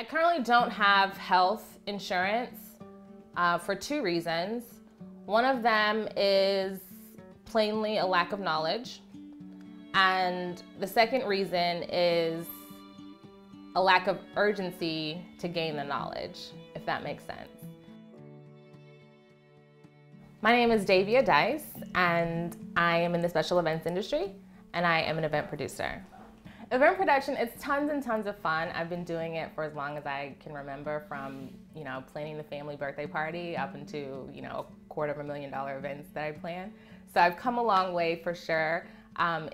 currently don't have health insurance for two reasons. One of them is plainly a lack of knowledge, and the second reason is a lack of urgency to gain the knowledge, if that makes sense. My name is Davya Dyce, and I am in the special events industry, and I am an event producer. Event production, it's tons and tons of fun. I've been doing it for as long as I can remember, from planning the family birthday party up into $250,000 events that I plan. So I've come a long way for sure.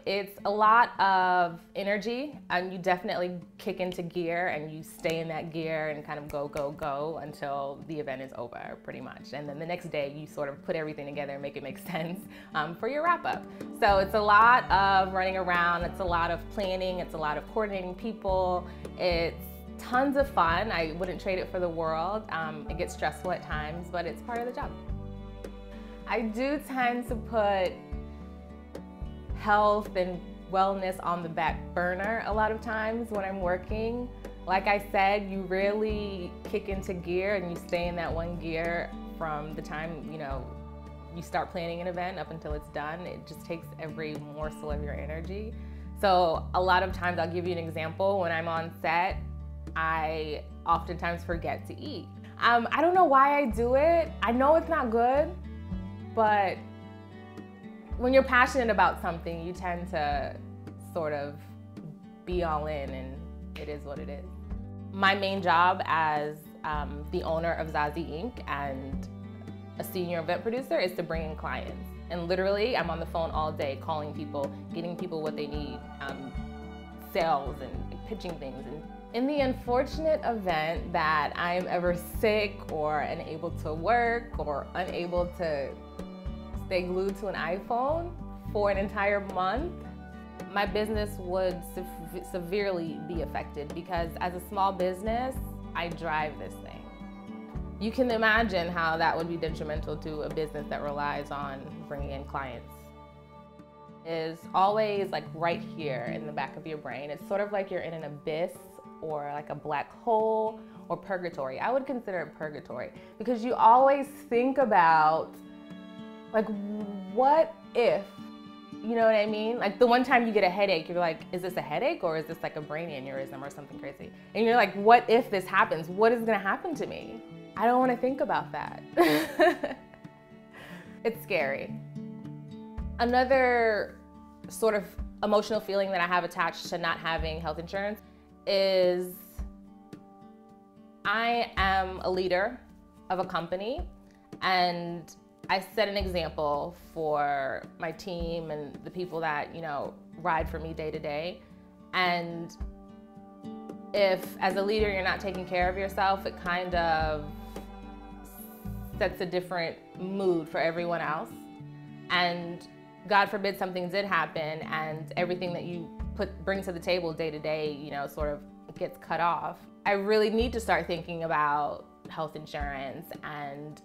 It's a lot of energy, and you definitely kick into gear and you stay in that gear and kind of go until the event is over, pretty much. And then the next day you sort of put everything together and make it make sense for your wrap up. So it's a lot of running around, it's a lot of planning, it's a lot of coordinating people, it's tons of fun. I wouldn't trade it for the world. It gets stressful at times, but it's part of the job. I do tend to put health and wellness on the back burner a lot of times when I'm working. Like I said, you really kick into gear and you stay in that one gear from the time you start planning an event up until it's done. It just takes every morsel of your energy. So a lot of times, I'll give you an example. When I'm on set, I oftentimes forget to eat. I don't know why I do it. I know it's not good, but when you're passionate about something, you tend to sort of be all in, and it is what it is. My main job as the owner of Zahzi Inc. and a senior event producer is to bring in clients. And literally, I'm on the phone all day calling people, getting people what they need, sales and pitching things. And in the unfortunate event that I'm ever sick or unable to work or unable to stay glued to an iPhone for an entire month, my business would severely be affected, because as a small business, I drive this thing. You can imagine how that would be detrimental to a business that relies on bringing in clients. Is always like right here in the back of your brain. It's sort of like you're in an abyss or like a black hole or purgatory. I would consider it purgatory, because you always think about, like, what if, you know what I mean? Like the one time you get a headache, you're like, is this a headache or is this like a brain aneurysm or something crazy? And you're like, what if this happens? What is gonna happen to me? I don't wanna think about that. It's scary. Another sort of emotional feeling that I have attached to not having health insurance is I am a leader of a company, and I set an example for my team and the people that, ride for me day to day. And if, as a leader, you're not taking care of yourself, it kind of sets a different mood for everyone else. And God forbid something did happen and everything that you bring to the table day to day, sort of gets cut off. I really need to start thinking about health insurance and,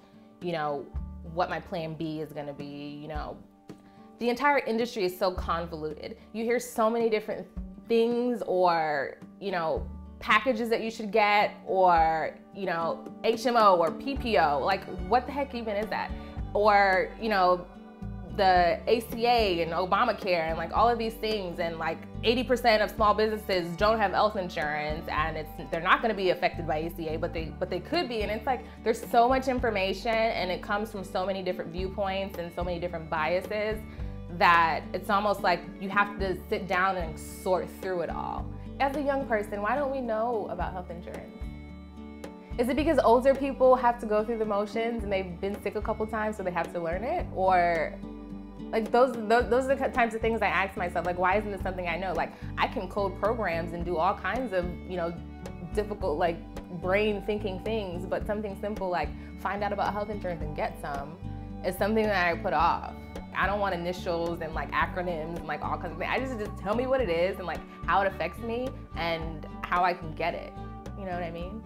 what my plan B is gonna be. The entire industry is so convoluted. You hear so many different things, or, packages that you should get, or, HMO or PPO. Like, what the heck even is that? Or, the ACA and Obamacare and like all of these things, and like 80% of small businesses don't have health insurance, and they're not going to be affected by ACA, but they could be. And it's like, there's so much information, and it comes from so many different viewpoints and so many different biases that it's almost like you have to sit down and sort through it all. As a young person, why don't we know about health insurance? Is it because older people have to go through the motions and they've been sick a couple times so they have to learn it? Or like those are the types of things I ask myself, like, why isn't this something I know? Like, I can code programs and do all kinds of, difficult, like, brain thinking things, but something simple like find out about health insurance and get some is something that I put off. I don't want initials and like acronyms and like all kinds of things. I just tell me what it is and like how it affects me and how I can get it. You know what I mean?